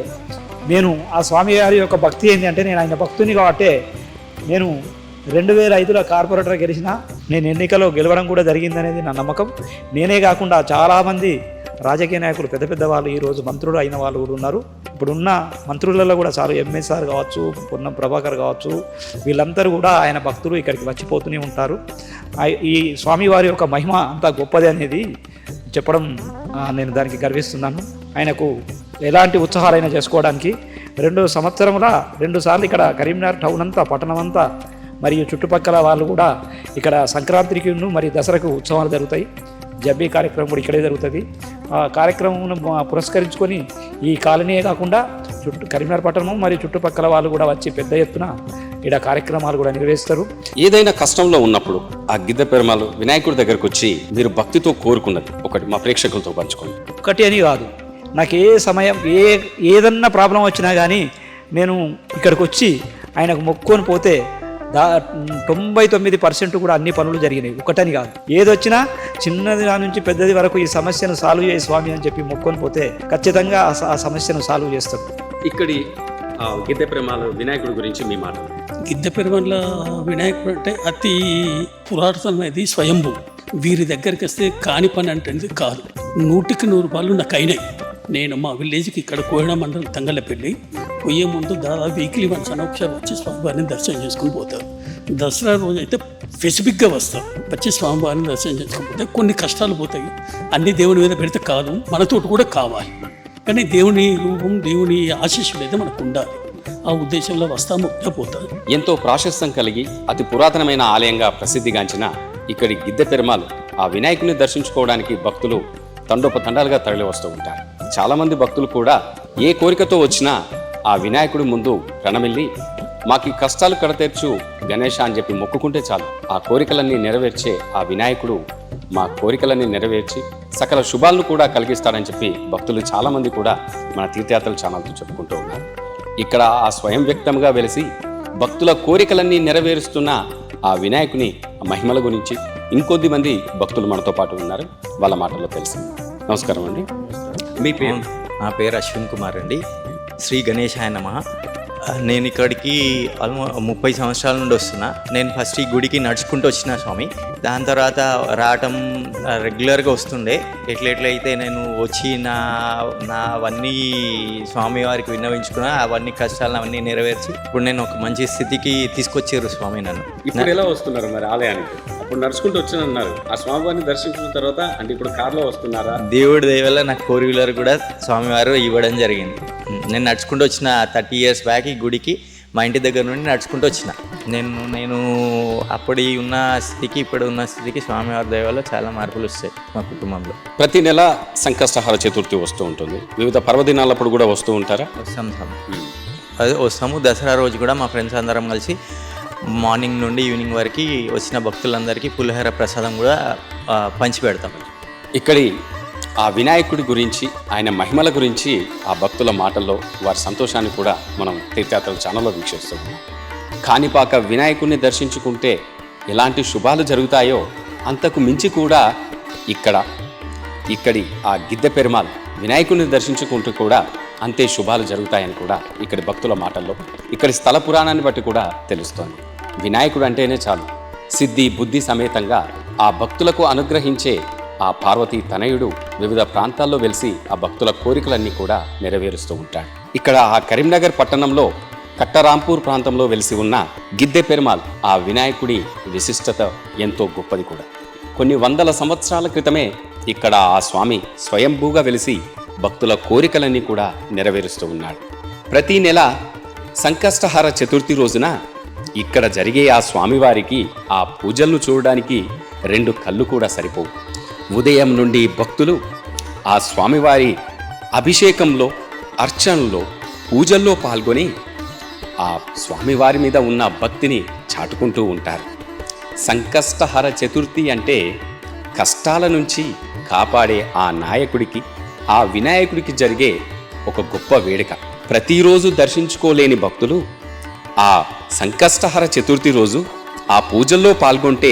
నేను ఆ స్వామివారి యొక్క భక్తి ఏంటి అంటే, నేను ఆయన భక్తుని కాబట్టి నేను 2005లో కార్పొరేటర్ గెలిచిన, నేను ఎన్నికలో గెలవడం కూడా జరిగిందనేది నా నమ్మకం. నేనే కాకుండా చాలామంది రాజకీయ నాయకులు, పెద్ద పెద్ద వాళ్ళు, ఈరోజు మంత్రులు అయిన వాళ్ళు కూడా ఉన్నారు. ఇప్పుడున్న మంత్రులలో కూడా చాలు ఎంఎస్ఆర్ కావచ్చు, పొన్నం ప్రభాకర్ కావచ్చు, వీళ్ళందరూ కూడా ఆయన భక్తులు ఇక్కడికి వచ్చిపోతూనే ఉంటారు. ఈ స్వామివారి యొక్క మహిమ అంత గొప్పది అనేది చెప్పడం నేను దానికి గర్విస్తున్నాను. ఆయనకు ఎలాంటి ఉత్సాహాలైనా చేసుకోవడానికి 2 సంవత్సరముల 2 సార్లు ఇక్కడ కరీంనగర్ టౌన్ అంతా, పట్టణం అంతా మరియు చుట్టుపక్కల వాళ్ళు కూడా ఇక్కడ సంక్రాంతికి మరియు దసరాకు ఉత్సవాలు జరుగుతాయి. జబ్బీ కార్యక్రమం కూడా ఇక్కడే జరుగుతుంది. ఆ కార్యక్రమం పురస్కరించుకొని ఈ కాలనీయే కాకుండా కరీంనగర్ పట్టణం మరియు చుట్టుపక్కల వాళ్ళు కూడా వచ్చి పెద్ద ఎత్తున ఇక్కడ కార్యక్రమాలు కూడా నిర్వహిస్తారు. ఏదైనా కష్టంలో ఉన్నప్పుడు ఆ గిద్దె పెరుమాళ్ వినాయకుడి దగ్గరకు వచ్చి మీరు భక్తితో కోరుకున్నది ఒకటి మా ప్రేక్షకులతో పంచుకోండి. ఒకటి అని కాదు, నాకు ఏ సమయం ఏదన్నా ప్రాబ్లం వచ్చినా కానీ నేను ఇక్కడికి వచ్చి ఆయనకు మొక్కుకొని పోతే 99% కూడా అన్ని పనులు జరిగినాయి. ఒకటని కాదు, ఏదొచ్చినా చిన్నది నుంచి పెద్దది వరకు ఈ సమస్యను సాల్వ్ చేయ స్వామి అని చెప్పి మొక్కుకొని పోతే ఖచ్చితంగా ఆ సమస్యను సాల్వ్ చేస్తాడు. ఇక్కడి గిద్దె పెరుమాళ్ వినాయకుడి గురించి మీ మాట. గిద్దె పెరుమాళ్ వినాయకుడు అంటే అతి పురాతనమైనది, స్వయంభూ. వీరి దగ్గరికి వస్తే కాని పని అంటే కాదు. 100కి 100 రూపాయలు నాకు అయినాయి. నేను మా విలేజ్కి ఇక్కడ కోయడ మండలం తంగలపల్లి పోయే ముందు దాదాపు వీక్లీ వన్స్ ఒకసారి వచ్చి స్వామివారిని దర్శనం చేసుకుని పోతారు. దసరా రోజు అయితే స్పెసిఫిక్గా వస్తాం, వచ్చి స్వామివారిని దర్శనం చేసుకుని కొన్ని కష్టాలు పోతాయి. అన్ని దేవుని మీద పెడితే కాదు, మనతోటి కూడా కావాలి. కానీ దేవుని రూపం, దేవుని ఆశీస్సులు అయితే మనకు ఉండాలి. ఆ ఉద్దేశంలో వస్తాము, పోతారు. ఎంతో ప్రాశస్త్యం కలిగి అతి పురాతనమైన ఆలయంగా ప్రసిద్ధిగాంచిన ఇక్కడి గిద్దె పెరుమాళ్ ఆ వినాయకుని దర్శించుకోవడానికి భక్తులు తండోపతండాలుగా తరలి వస్తూ ఉంటారు. చాలామంది భక్తులు కూడా ఏ కోరికతో వచ్చినా ఆ వినాయకుడి ముందు ప్రణమిల్లి మాకు ఈ కష్టాలు కడతీర్చు గణేష అని చెప్పి మొక్కుకుంటే చాలు, ఆ కోరికలన్నీ నెరవేర్చే ఆ వినాయకుడు మా కోరికలన్నీ నెరవేర్చి సకల శుభాలను కూడా కలిగిస్తాడని చెప్పి భక్తులు చాలామంది కూడా మన తీర్థయాత్రల ఛానల్తో చెప్పుకుంటూ ఉన్నారు. ఇక్కడ ఆ స్వయం వ్యక్తంగా వెలిసి భక్తుల కోరికలన్నీ నెరవేరుస్తున్న ఆ వినాయకుని మహిమల గురించి ఇంకొద్ది మంది భక్తులు మనతో పాటు ఉన్నారు, వాళ్ళ మాటల్లో తెలుసు. నమస్కారం అండి, మీ పేరు? నా పేరు అశ్విన్ కుమార్ అండి. శ్రీ గణేశాయ నమః. నేను ఇక్కడికి 30 సంవత్సరాల నుండి వస్తున్నా. నేను ఫస్ట్ ఈ గుడికి నడుచుకుంటూ వచ్చిన స్వామి. దాని తర్వాత రావటం రెగ్యులర్గా వస్తుండే. ఎట్లయితే నేను వచ్చి అవన్నీ స్వామివారికి విన్నవించుకున్నా, అవన్నీ కష్టాలను అవన్నీ నెరవేర్చి ఇప్పుడు నేను ఒక మంచి స్థితికి తీసుకొచ్చారు స్వామి నన్ను. ఇప్పుడు ఎలా వస్తున్నారు మరి ఆలయానికి? అప్పుడు నడుచుకుంటూ వచ్చినన్నారు, ఆ స్వామివారిని దర్శించిన తర్వాత అంటే ఇప్పుడు కార్లో వస్తున్నారా? దేవుడి దయ వల్ల నాకు 4 వీలర్ కూడా స్వామివారు ఇవ్వడం జరిగింది. నేను నడుచుకుంటూ వచ్చిన 30 years బ్యాక్ ఈ గుడికి మా ఇంటి దగ్గర నుండి నడుచుకుంటూ వచ్చిన. నేను అప్పుడు ఉన్న స్థితికి ఇప్పుడు ఉన్న స్థితికి స్వామివారి దయ వల్ల చాలా మార్పులు వస్తాయి మా కుటుంబంలో. ప్రతి నెల సంకష్టహార చతుర్థి వస్తూ ఉంటుంది, వివిధ పర్వదినాలప్పుడు కూడా వస్తూ ఉంటారా? అదే వస్తాము. దసరా రోజు కూడా మా ఫ్రెండ్స్ అందరం కలిసి మార్నింగ్ నుండి ఈవినింగ్ వరకు వచ్చిన భక్తులందరికీ పులిహోర ప్రసాదం కూడా పంచిపెడతాం. ఇక్కడి ఆ వినాయకుడి గురించి, ఆయన మహిమల గురించి ఆ భక్తుల మాటల్లో వారి సంతోషాన్ని కూడా మనం తీర్థయాత్రల ఛానల్లో వీక్షిస్తున్నాం. కాణిపాక వినాయకుడిని దర్శించుకుంటే ఎలాంటి శుభాలు జరుగుతాయో అంతకు మించి కూడా ఇక్కడి ఆ గిద్దె పెరుమాళ్ వినాయకుడిని దర్శించుకుంటూ కూడా అంతే శుభాలు జరుగుతాయని కూడా ఇక్కడి భక్తుల మాటల్లో, ఇక్కడి స్థల పురాణాన్ని బట్టి కూడా తెలుస్తోంది. వినాయకుడు అంటేనే చాలు, సిద్ధి బుద్ధి సమేతంగా ఆ భక్తులకు అనుగ్రహించే ఆ పార్వతీ తనయుడు వివిధ ప్రాంతాల్లో వెలిసి ఆ భక్తుల కోరికలన్నీ కూడా నెరవేరుస్తూ ఉంటాడు. ఇక్కడ ఆ కరీంనగర్ పట్టణంలో కట్టరాంపూర్ ప్రాంతంలో వెలిసి ఉన్న గిద్దె పెరుమాళ్ ఆ వినాయకుడి విశిష్టత ఎంతో గొప్పది కూడా. కొన్ని వందల సంవత్సరాల క్రితమే ఇక్కడ ఆ స్వామి స్వయంభూగా వెలిసి భక్తుల కోరికలన్నీ కూడా నెరవేరుస్తూ ఉన్నాడు. ప్రతి నెల సంకష్టహార చతుర్థి రోజున ఇక్కడ జరిగే ఆ స్వామివారికి ఆ పూజలను చూడడానికి 2 కళ్ళు కూడా సరిపోవు. ఉదయం నుండి భక్తులు ఆ స్వామివారి అభిషేకంలో, అర్చనలో, పూజల్లో పాల్గొని ఆ స్వామివారి మీద ఉన్న భక్తిని చాటుకుంటూ ఉంటారు. సంకష్టహర చతుర్థి అంటే కష్టాల నుంచి కాపాడే ఆ నాయకుడికి, ఆ వినాయకుడికి జరిగే ఒక గొప్ప వేడుక. ప్రతిరోజు దర్శించుకోలేని భక్తులు ఆ సంకష్టహర చతుర్థి రోజు ఆ పూజల్లో పాల్గొంటే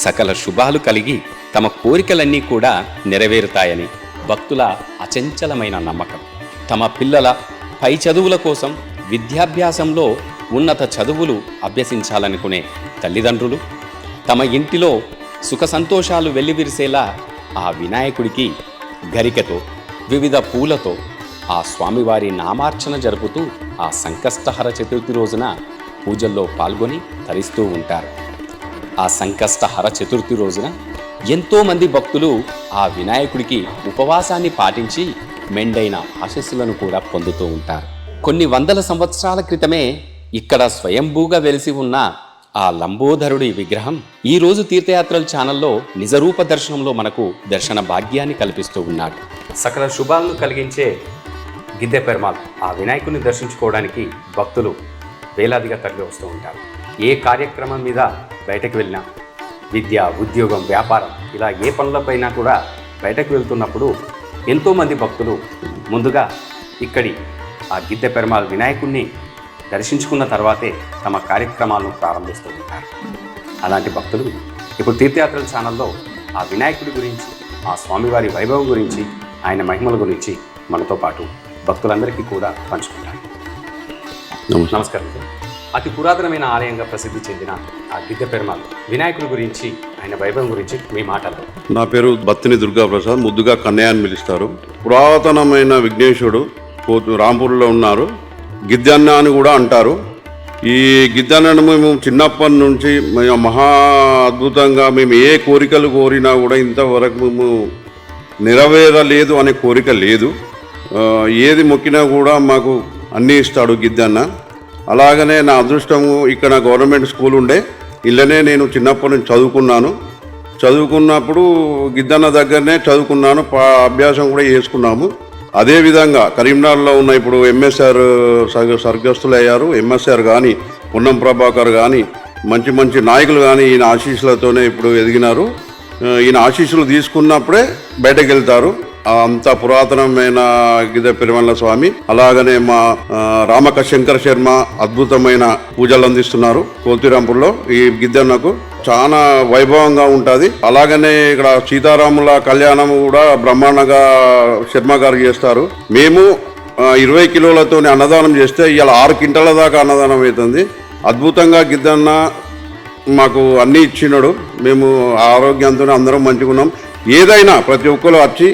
సకల శుభాలు కలిగి తమ కోరికలన్నీ కూడా నెరవేరుతాయని భక్తుల అచంచలమైన నమ్మకం. తమ పిల్లల పై చదువుల కోసం విద్యాభ్యాసంలో ఉన్నత చదువులు అభ్యసించాలనుకునే తల్లిదండ్రులు తమ ఇంటిలో సుఖ సంతోషాలు వెల్లివిరిసేలా ఆ వినాయకుడికి గరికతో, వివిధ పూలతో ఆ స్వామివారి నామార్చన జరుపుతూ ఆ సంకష్టహర చతుర్థి రోజున పూజల్లో పాల్గొని తరిస్తూ ఉంటారు. ఆ సంకష్టహర చతుర్థి రోజున ఎంతోమంది భక్తులు ఆ వినాయకుడికి ఉపవాసాన్ని పాటించి మెండైన ఆశీస్సులను కూడా పొందుతూ ఉంటారు. కొన్ని వందల సంవత్సరాల క్రితమే ఇక్కడ స్వయంభూగా వెలిసి ఉన్న ఆ లంబోదరుడి విగ్రహం ఈ రోజు తీర్థయాత్రల ఛానల్లో నిజరూప దర్శనంలో మనకు దర్శన భాగ్యాన్ని కల్పిస్తూ ఉన్నాడు. సకల శుభాలను కలిగించే గిద్దె పెరుమాళ్ ఆ వినాయకుడిని దర్శించుకోవడానికి భక్తులు వేలాదిగా తరలి వస్తూ ఉంటారు. ఏ కార్యక్రమం మీద బయటకు వెళ్ళినా, విద్య, ఉద్యోగం, వ్యాపారం ఇలా ఏ పనులపైనా కూడా బయటకు వెళ్తున్నప్పుడు ఎంతోమంది భక్తులు ముందుగా ఇక్కడి ఆ గిద్దె పెరుమాళ్ వినాయకుడిని దర్శించుకున్న తర్వాతే తమ కార్యక్రమాలను ప్రారంభిస్తూ ఉంటారు. అలాంటి భక్తులు ఇప్పుడు తీర్థయాత్రల ఛానల్లో ఆ వినాయకుడి గురించి, ఆ స్వామివారి వైభవం గురించి, ఆయన మహిమల గురించి మనతో పాటు భక్తులందరికీ కూడా పంచుకుంటారు. నమస్కారం. అతి పురాతనమైన ఆలయంగా ప్రసిద్ధి చెందిన ఆ గిద్దె పెరుమాళ్ వినాయకుడి గురించి, ఆయన వైభవం గురించి మీ మాటల్లో. నా పేరు బత్తిని దుర్గాప్రసాద్, ముద్దుగా కన్నయ్య అని పిలుస్తారు. పురాతనమైన విఘ్నేశ్వరుడు రాంపూర్లో ఉన్నారు. గిద్దన్న అని కూడా అంటారు. ఈ గిద్దన్నను మేము చిన్నప్పటి నుంచి మహా అద్భుతంగా మేము ఏ కోరికలు కోరినా కూడా ఇంతవరకు మేము నెరవేరలేదు అనే కోరిక లేదు. ఏది మొక్కినా కూడా మాకు అన్నీ ఇస్తాడు గిద్దన్న. అలాగనే నా అదృష్టము ఇక్కడ గవర్నమెంట్ స్కూల్ ఉండే, ఇళ్ళనే నేను చిన్నప్పటి నుంచి చదువుకున్నప్పుడు గిద్దన్న దగ్గరనే చదువుకున్నాను, అభ్యాసం కూడా చేసుకున్నాము. అదేవిధంగా కరీంనగర్లో ఉన్న ఇప్పుడు ఎంఎస్ఆర్ స్వర్గస్థులు అయ్యారు. ఎంఎస్ఆర్ కానీ, పొన్నం ప్రభాకర్ కానీ, మంచి మంచి నాయకులు కానీ ఈయన ఆశీస్సులతోనే ఇప్పుడు ఎదిగినారు. ఈయన ఆశీస్సులు తీసుకున్నప్పుడే బయటకు వెళ్తారు. అంత పురాతనమైన గిద్దె పెరుమాళ్ స్వామి. అలాగనే మా రామక శంకర శర్మ అద్భుతమైన పూజలు అందిస్తున్నారు కోల్తిరాంపూర్లో. ఈ గిద్దెన్నకు చాలా వైభవంగా ఉంటుంది. అలాగనే ఇక్కడ సీతారాముల కళ్యాణం కూడా బ్రహ్మాండంగా శర్మ గారు చేస్తారు. మేము 20 కిలోలతో అన్నదానం చేస్తే ఇవాళ 6 క్వింటాల దాకా అన్నదానం అవుతుంది. అద్భుతంగా గిద్దన్న మాకు అన్నీ ఇచ్చినాడు. మేము ఆరోగ్యంతో అందరం మంచిగా ఉన్నాం. ఏదైనా ప్రతి ఒక్కరు వచ్చి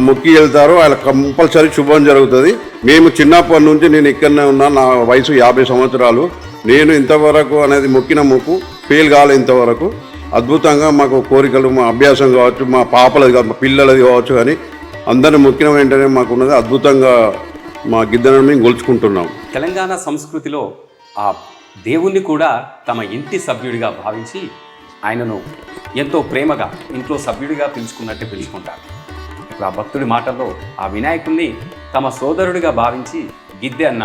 మొక్కి వెళ్తారు, ఆయన కంపల్సరీ శుభం జరుగుతుంది. మేము చిన్నప్పటి నుంచి నేను ఇక్కడనే ఉన్నా, నా వయసు 50 సంవత్సరాలు. నేను ఇంతవరకు అనేది మొక్కిన మొక్కు ఫెయిల్ కాలే ఇంతవరకు. అద్భుతంగా మాకు కోరికలు, మా అభ్యాసం కావచ్చు, మా పాపలది కావచ్చు, మా పిల్లలది కావచ్చు, కానీ అందరిని మొక్కిన వెంటనే మాకున్నది అద్భుతంగా మా గిద్దనని మేము గొలుచుకుంటున్నాం. తెలంగాణ సంస్కృతిలో ఆ దేవుణ్ణి కూడా తమ ఇంటి సభ్యుడిగా భావించి ఆయనను ఎంతో ప్రేమగా ఇంట్లో సభ్యుడిగా పిలుచుకున్నట్టే పిలుచుకుంటారు. ఇప్పుడు ఆ భక్తుడి మాటల్లో ఆ వినాయకుడిని తమ సోదరుడిగా భావించి గిద్దె అన్న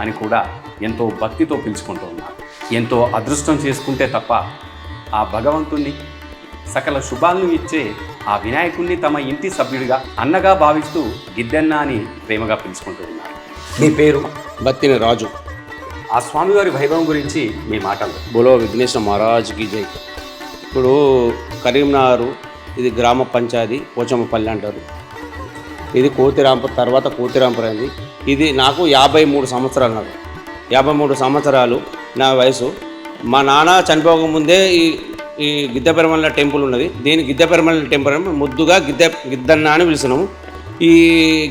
అని కూడా ఎంతో భక్తితో పిలుచుకుంటూ ఉన్నారు. ఎంతో అదృష్టం చేసుకుంటే తప్ప ఆ భగవంతుణ్ణి సకల శుభాలను ఇచ్చే ఆ వినాయకుడిని తమ ఇంటి సభ్యుడిగా అన్నగా భావిస్తూ గిద్దెన్న అని ప్రేమగా పిలుచుకుంటూ ఉన్నారు. మీ పేరు? బత్తిన రాజు. ఆ స్వామివారి వైభవం గురించి మీ మాటలు. బోలో విఘ్నేశ్వర మహారాజ్కి జై. ఇప్పుడు కరీంనగర్ ఇది గ్రామ పంచాయతీ పోచమ్మపల్లి అంటారు. ఇది కోతిరాంపూర్ తర్వాత కోతిరాంపూర్ అయింది. ఇది నాకు 53 సంవత్సరాలు. నాకు 53 సంవత్సరాలు నా వయసు. మా నాన్న చనిపోకముందే ఈ గిద్దెపెరమల్ల టెంపుల్ ఉన్నది. దీని గిద్దెపెరమల్ల టెంపుల్ ముద్దుగా గిద్దన్న అని పిలిచినాము. ఈ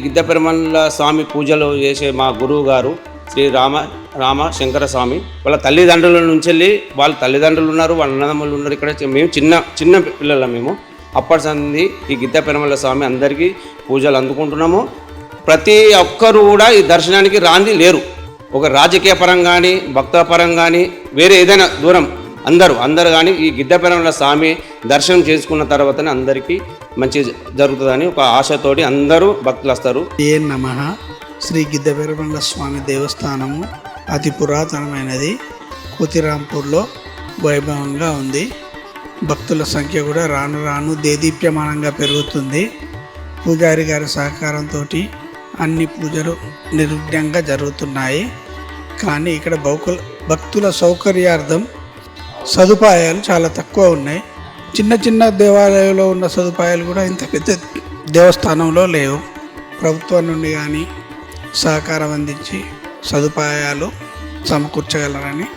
గిద్దెపెరమల్ల స్వామి పూజలు చేసే మా గురువు గారు శ్రీ రామ శంకర స్వామి, వాళ్ళ తల్లిదండ్రుల నుంచి వెళ్ళి, వాళ్ళ తల్లిదండ్రులు ఉన్నారు, వాళ్ళ అన్నదమ్ములు ఉన్నారు. ఇక్కడ మేము చిన్న పిల్లల మేము అప్పటి సంది ఈ గిద్దెపెరమల్ల స్వామి అందరికీ పూజలు అందుకుంటున్నాము. ప్రతి ఒక్కరు కూడా ఈ దర్శనానికి రాంది లేరు. ఒక రాజకీయ పరంగా కానీ, భక్తుల పరంగా కానీ, వేరే ఏదైనా దూరం అందరూ కానీ ఈ గిద్దెపెరమల్ల స్వామి దర్శనం చేసుకున్న తర్వాతనే అందరికీ మంచి జరుగుతుందని ఒక ఆశతోటి అందరూ భక్తులు వస్తారు. ఏ నమః. శ్రీ గిద్దెపెరమల్ల స్వామి దేవస్థానము అతి పురాతనమైనది. కోతిరాంపూర్లో వైభవంగా ఉంది. భక్తుల సంఖ్య కూడా రాను దేదీప్యమానంగా పెరుగుతుంది. పూజారి గారి సహకారంతో అన్ని పూజలు నిర్విఘ్నంగా జరుగుతున్నాయి. కానీ ఇక్కడ భక్తుల సౌకర్యార్థం సదుపాయాలు చాలా తక్కువ ఉన్నాయి. చిన్న దేవాలయంలో ఉన్న సదుపాయాలు కూడా ఇంత పెద్ద దేవస్థానంలో లేవు. ప్రభుత్వం నుండి కానీ సహకారం అందించి సదుపాయాలు సమకూర్చగలరని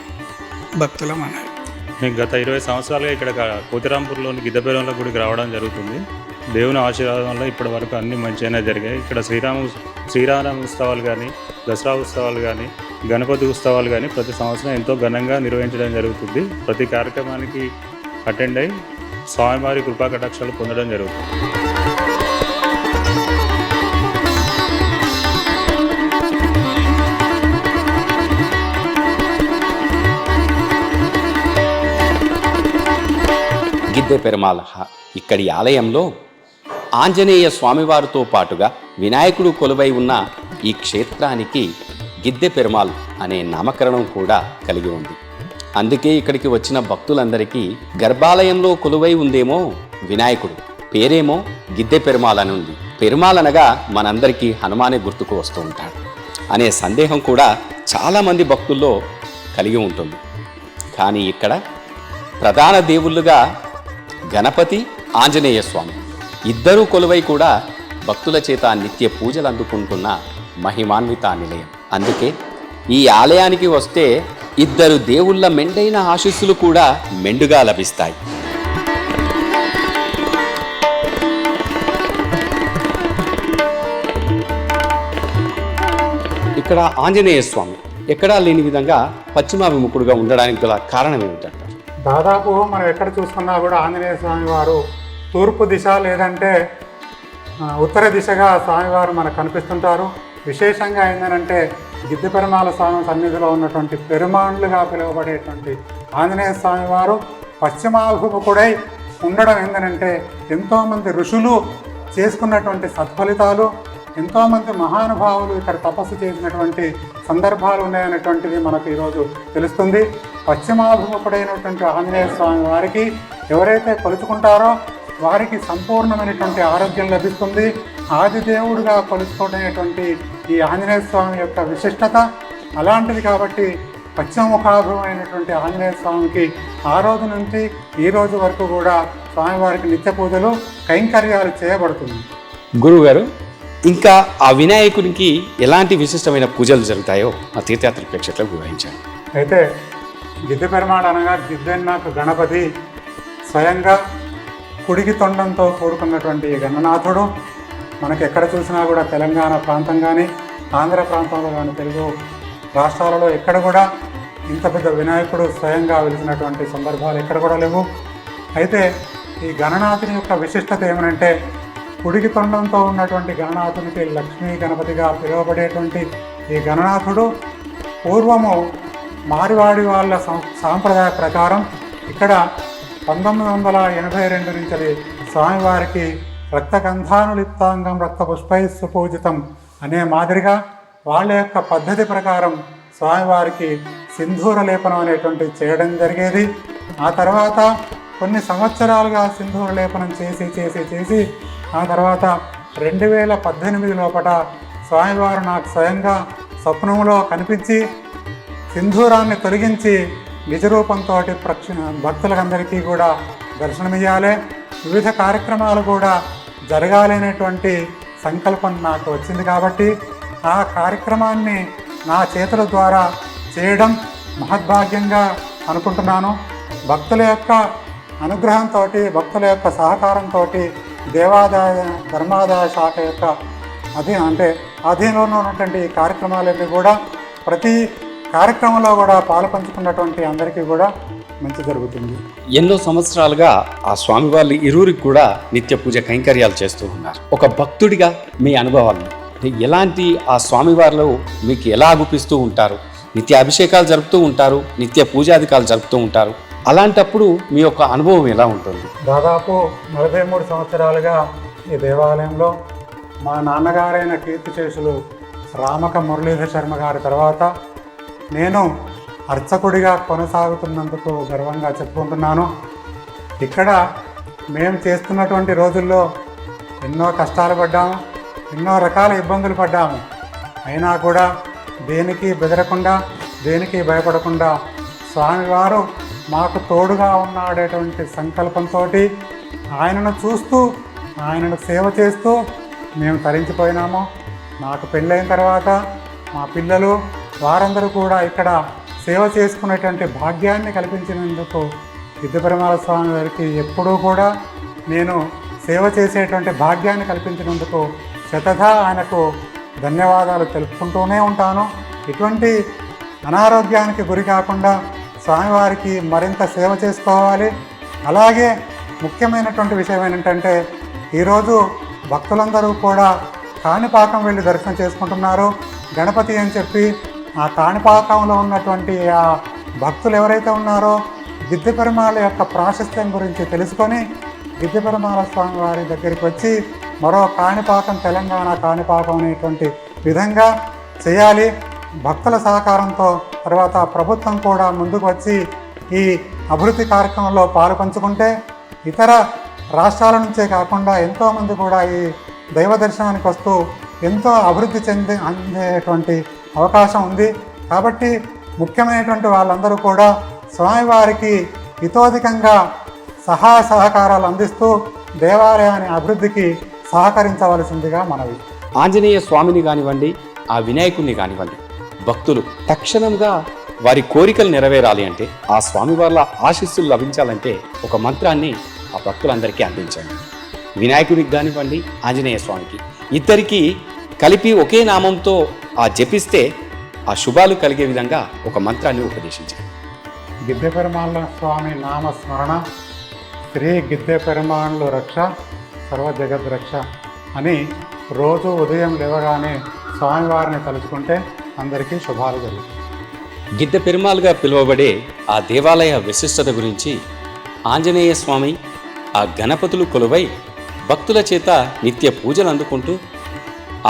భక్తుల మనవి. నేను గత 20 సంవత్సరాలుగా ఇక్కడ కోతిరాంపూర్లోని గిద్దెపెరమల్ల గుడికి రావడం జరుగుతుంది. దేవుని ఆశీర్వాదం వల్ల ఇప్పటి వరకు అన్ని మంచిగానే జరిగాయి. ఇక్కడ శ్రీరామ ఉత్సవాలు కానీ, దసరా ఉత్సవాలు కానీ, గణపతి ఉత్సవాలు కానీ ప్రతి సంవత్సరం ఎంతో ఘనంగా నిర్వహించడం జరుగుతుంది. ప్రతి కార్యక్రమానికి అటెండ్ అయి స్వామివారి కృపా కటాక్షాలు పొందడం జరుగుతుంది. గిద్దెపెరమల్ల ఇక్కడి ఆలయంలో ఆంజనేయ స్వామివారితో పాటుగా వినాయకుడు కొలువై ఉన్న ఈ క్షేత్రానికి గిద్దెపెరమల్ అనే నామకరణం కూడా కలిగి ఉంది. అందుకే ఇక్కడికి వచ్చిన భక్తులందరికీ గర్భాలయంలో కొలువై ఉందేమో వినాయకుడు, పేరేమో గిద్దెపెరమల్ అని ఉంది. పెరుమాల్ అనగా మనందరికీ హనుమానే గుర్తుకు వస్తూ ఉంటాడు అనే సందేహం కూడా చాలామంది భక్తుల్లో కలిగి ఉంటుంది. కానీ ఇక్కడ ప్రధాన దేవుళ్ళుగా గణపతి, ఆంజనేయ స్వామి ఇద్దరూ కొలువై కూడా భక్తుల చేత నిత్య పూజలు అందుకుంటున్న మహిమాన్విత నిలయం. అందుకే ఈ ఆలయానికి వస్తే ఇద్దరు దేవుళ్ళ మెండైన ఆశీస్సులు కూడా మెండుగా లభిస్తాయి. ఇక్కడ ఆంజనేయ స్వామి ఎక్కడా లేని విధంగా పశ్చిమాభిముఖుడుగా ఉండడానికి గల కారణం ఏమిటంటారు? దాదాపు మనం ఎక్కడ చూసుకున్నా కూడా ఆంజనేయ స్వామి వారు తూర్పు దిశ లేదంటే ఉత్తర దిశగా స్వామివారు మనకు కనిపిస్తుంటారు. విశేషంగా ఏంటంటే గిద్దెపెరమల్ల స్వామి సన్నిధిలో ఉన్నటువంటి పెరుమాండ్లుగా పిలువబడేటువంటి ఆంజనేయ స్వామి వారు పశ్చిమాభిముఖుడై ఉండడం ఏంటంటే ఎంతోమంది ఋషులు చేసుకున్నటువంటి సత్ఫలితాలు, ఎంతోమంది మహానుభావులు ఇక్కడ తపస్సు చేసినటువంటి సందర్భాలు ఉన్నాయనేటువంటిది మనకు ఈరోజు తెలుస్తుంది. పశ్చిమాభిముఖుడైనటువంటి ఆంజనేయ స్వామి వారికి ఎవరైతే కొలుచుకుంటారో వారికి సంపూర్ణమైనటువంటి ఆరోగ్యం లభిస్తుంది. ఆదిదేవుడిగా కొలుచుకోవడమైనటువంటి ఈ ఆంజనేయ స్వామి యొక్క విశిష్టత అలాంటిది. కాబట్టి పశ్చిమముఖాభిమైనటువంటి ఆంజనేయ స్వామికి ఆ రోజు నుంచి ఈ రోజు వరకు కూడా స్వామివారికి నిత్య పూజలు కైంకర్యాలు చేయబడుతుంది. గురువుగారు, ఇంకా ఆ వినాయకునికి ఎలాంటి విశిష్టమైన పూజలు జరుగుతాయో ఆ తీర్థయాత్ర ప్రేక్షకులకు వివరించారు. అయితే గిద్దె పెరుమాళ్ అనగా గిద్దెన్నకు గణపతి స్వయంగా కుడికి తొండంతో కూడుకున్నటువంటి గణనాథుడు. మనకి ఎక్కడ చూసినా కూడా తెలంగాణ ప్రాంతం కానీ ఆంధ్ర ప్రాంతంలో కానీ తెలుగు రాష్ట్రాలలో ఎక్కడ కూడా ఇంత పెద్ద వినాయకుడు స్వయంగా వెలిసినటువంటి సందర్భాలు ఎక్కడ కూడా లేవు. అయితే ఈ గణనాథుని యొక్క విశిష్టత ఏమనంటే కుడికి తొండంతో ఉన్నటువంటి గణనాథునికి లక్ష్మీ గణపతిగా పిలువబడేటువంటి ఈ గణనాథుడు పూర్వము మారివాడి వాళ్ళ సాంప్రదాయ ప్రకారం ఇక్కడ 1982 నుంచి స్వామివారికి రక్తగంధానులిప్తాంగం రక్తపుష్పై సుపూజితం అనే మాదిరిగా వాళ్ళ యొక్క పద్ధతి ప్రకారం స్వామివారికి సింధూర లేపనం అనేటువంటి చేయడం జరిగేది. ఆ తర్వాత కొన్ని సంవత్సరాలుగా సింధూర లేపనం చేసి ఆ తర్వాత 2018 లోపల స్వామివారు నాకు స్వయంగా స్వప్నంలో కనిపించి సింధూరాన్ని తొలగించి నిజరూపంతో భక్తులందరికీ కూడా దర్శనమియ్యాలి, వివిధ కార్యక్రమాలు కూడా జరగాలనేటువంటి సంకల్పం నాకు వచ్చింది. కాబట్టి ఆ కార్యక్రమాన్ని నా చేతుల ద్వారా చేయడం మహద్భాగ్యంగా అనుకుంటున్నాను. భక్తుల యొక్క అనుగ్రహంతో, భక్తుల యొక్క సహకారంతో దేవాదాయ ధర్మాదాయ శాఖ యొక్క అధీనంలో ఉన్నటువంటి కార్యక్రమాలన్నీ కూడా ప్రతి కార్యక్రమంలో కూడా పాలుపంచుకున్నటువంటి అందరికీ కూడా మంచి జరుగుతుంది. ఎన్నో సంవత్సరాలుగా ఆ స్వామివార్లు ఇరువురికి కూడా నిత్య పూజ కైంకర్యాలు చేస్తూ ఉన్నారు. ఒక భక్తుడిగా మీ అనుభవాలు ఎలాంటి, ఆ స్వామివార్లు మీకు ఎలా అగుపిస్తూ ఉంటారు? నిత్య అభిషేకాలు జరుపుతూ ఉంటారు, నిత్య పూజాధికాలు జరుపుతూ ఉంటారు. అలాంటప్పుడు మీ యొక్క అనుభవం ఎలా ఉంటుంది? దాదాపు 43 సంవత్సరాలుగా ఈ దేవాలయంలో మా నాన్నగారైన కీర్తిశేషులు రామక మురళీధర్ శర్మ గారి తర్వాత నేను అర్చకుడిగా కొనసాగుతున్నందుకు గర్వంగా చెప్పుకుంటున్నాను. ఇక్కడ మేము చేస్తున్నటువంటి రోజుల్లో ఎన్నో కష్టాలు పడ్డాము, ఎన్నో రకాల ఇబ్బందులు పడ్డాము. అయినా కూడా దేనికి బెదరకుండా, దేనికి భయపడకుండా స్వామివారు మాకు తోడుగా ఉన్నాడేటువంటి సంకల్పంతో ఆయనను చూస్తూ, ఆయనను సేవ చేస్తూ మేము తరించిపోయినాము. నాకు పెళ్ళైన తర్వాత మా పిల్లలు వారందరూ కూడా ఇక్కడ సేవ చేసుకునేటువంటి భాగ్యాన్ని కల్పించినందుకు గిద్దె పెరుమాళ్ స్వామి వారికి ఎప్పుడూ కూడా నేను సేవ చేసేటువంటి భాగ్యాన్ని కల్పించినందుకు శతధా ఆయనకు ధన్యవాదాలు తెలుపుకుంటూనే ఉంటాను. ఇటువంటి అనారోగ్యానికి గురి కాకుండా స్వామివారికి మరింత సేవ చేసుకోవాలి. అలాగే ముఖ్యమైనటువంటి విషయం ఏంటంటే ఈరోజు భక్తులందరూ కూడా కాణిపాకం వెళ్ళి దర్శనం చేసుకుంటున్నారు. గణపతి అని చెప్పి ఆ కాణిపాకంలో ఉన్నటువంటి ఆ భక్తులు ఎవరైతే ఉన్నారో గిద్దె పెరుమాళ్ యొక్క ప్రాశస్త్యం గురించి తెలుసుకొని గిద్దె పెరుమాళ్ స్వామి వారి దగ్గరికి వచ్చి మరో కాణిపాకం, తెలంగాణ కాణిపాకం అనేటువంటి విధంగా చేయాలి. భక్తుల సహకారంతో తర్వాత ప్రభుత్వం కూడా ముందుకు వచ్చి ఈ అభివృద్ధి కార్యక్రమంలో పాలుపంచుకుంటే ఇతర రాష్ట్రాల నుంచే కాకుండా ఎంతోమంది కూడా ఈ దైవ దర్శనానికి వస్తూ ఎంతో అభివృద్ధి అందేటువంటి అవకాశం ఉంది. కాబట్టి ముఖ్యమైనటువంటి వాళ్ళందరూ కూడా స్వామివారికి ఇతోధికంగా సహాయ సహకారాలు అందిస్తూ దేవాలయాన్ని అభివృద్ధికి సహకరించవలసిందిగా మనవి. ఆంజనేయ స్వామిని కానివ్వండి, ఆ వినాయకుడిని కానివ్వండి, భక్తులు తక్షణంగా వారి కోరికలు నెరవేరాలి అంటే, ఆ స్వామివార్ల ఆశీస్సులు లభించాలంటే ఒక మంత్రాన్ని ఆ భక్తులందరికీ అందించండి. వినాయకుడికి కానివ్వండి, ఆంజనేయ స్వామికి, ఇద్దరికి కలిపి ఒకే నామంతో ఆ జపిస్తే ఆ శుభాలు కలిగే విధంగా ఒక మంత్రాన్ని ఉపదేశించండి. గిద్దె పెరుమాళ్ స్వామి నామస్మరణ, శ్రీ గిద్దె పెరుమాళ్ రక్ష సర్వ జగద్ రక్ష అని రోజు ఉదయం లేవగానే స్వామివారిని తలుచుకుంటే అందరికీ శుభాలు జరుగుతాయి. గిద్దె పెరుమాళ్గా పిలువబడే ఆ దేవాలయ విశిష్టత గురించి ఆంజనేయ స్వామి, ఆ గణపతులు కొలువై భక్తుల చేత నిత్య పూజలు అందుకుంటూ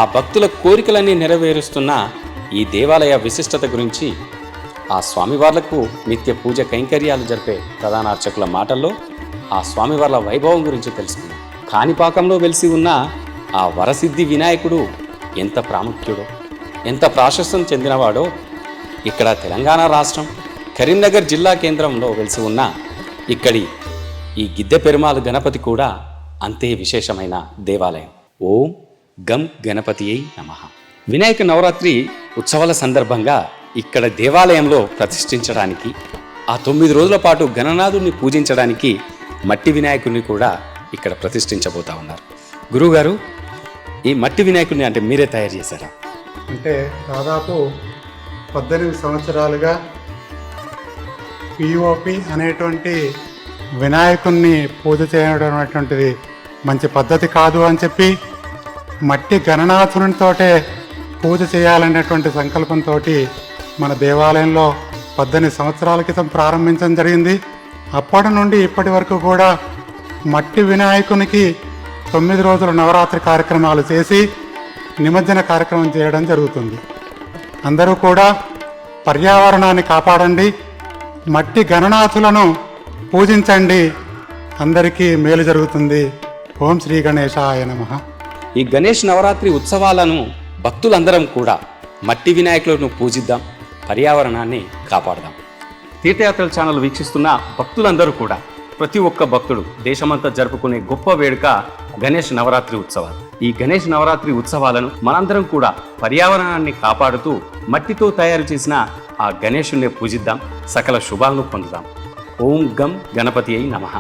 ఆ భక్తుల కోరికలన్నీ నెరవేరుస్తున్న ఈ దేవాలయ విశిష్టత గురించి ఆ స్వామివార్లకు నిత్య పూజ కైంకర్యాలు జరిపే ప్రధాన అర్చకుల మాటల్లో ఆ స్వామివార్ల వైభవం గురించి తెలుసుకున్నాం. కాణిపాకంలో వెలిసి ఉన్న ఆ వరసిద్ధి వినాయకుడు ఎంత ప్రాముఖ్యుడో, ఎంత ప్రాశస్త్యం చెందినవాడో ఇక్కడ తెలంగాణ రాష్ట్రం కరీంనగర్ జిల్లా కేంద్రంలో వెలిసి ఉన్న ఇక్కడి ఈ గిద్దె పెరుమాళ్ గణపతి కూడా అంతే విశేషమైన దేవాలయం. ఓం గం గణపతియై నమః. వినాయక నవరాత్రి ఉత్సవాల సందర్భంగా ఇక్కడ దేవాలయంలో ప్రతిష్ఠించడానికి, ఆ 9 రోజుల పాటు గణనాథుడిని పూజించడానికి మట్టి వినాయకుడిని కూడా ఇక్కడ ప్రతిష్ఠించబోతా ఉన్నారు. గురువుగారు, ఈ మట్టి వినాయకుడిని అంటే మీరే తయారు చేశారా? అంటే దాదాపు 18 సంవత్సరాలుగా పిఓపి అనేటువంటి వినాయకుణ్ణి పూజ చేయడం అనేటువంటిది మంచి పద్ధతి కాదు అని చెప్పి మట్టి గణనాథునితోటే పూజ చేయాలనేటువంటి సంకల్పంతో మన దేవాలయంలో 18 సంవత్సరాల క్రితం ప్రారంభించడం జరిగింది. అప్పటి నుండి ఇప్పటి వరకు కూడా మట్టి వినాయకునికి 9 రోజుల నవరాత్రి కార్యక్రమాలు చేసి నిమజ్జన కార్యక్రమం చేయడం జరుగుతుంది. అందరూ కూడా పర్యావరణాన్ని కాపాడండి, మట్టి గణనాథులను పూజించండి, అందరికీ మేలు జరుగుతుంది. ఓం శ్రీ గణేశాయ నమః. ఈ గణేష్ నవరాత్రి ఉత్సవాలను భక్తులందరం కూడా మట్టి వినాయకులను పూజిద్దాం, పర్యావరణాన్ని కాపాడదాం. తీర్థయాత్రల ఛానల్ వీక్షిస్తున్న భక్తులందరూ కూడా, ప్రతి ఒక్క భక్తుడు దేశమంతా జరుపుకునే గొప్ప వేడుక గణేష్ నవరాత్రి ఉత్సవాలు. ఈ గణేష్ నవరాత్రి ఉత్సవాలను మనందరం కూడా పర్యావరణాన్ని కాపాడుతూ మట్టితో తయారు చేసిన ఆ గణేశుణ్ణి పూజిద్దాం, సకల శుభాలను పొందుదాం. ఓం గం గణపతియై నమః.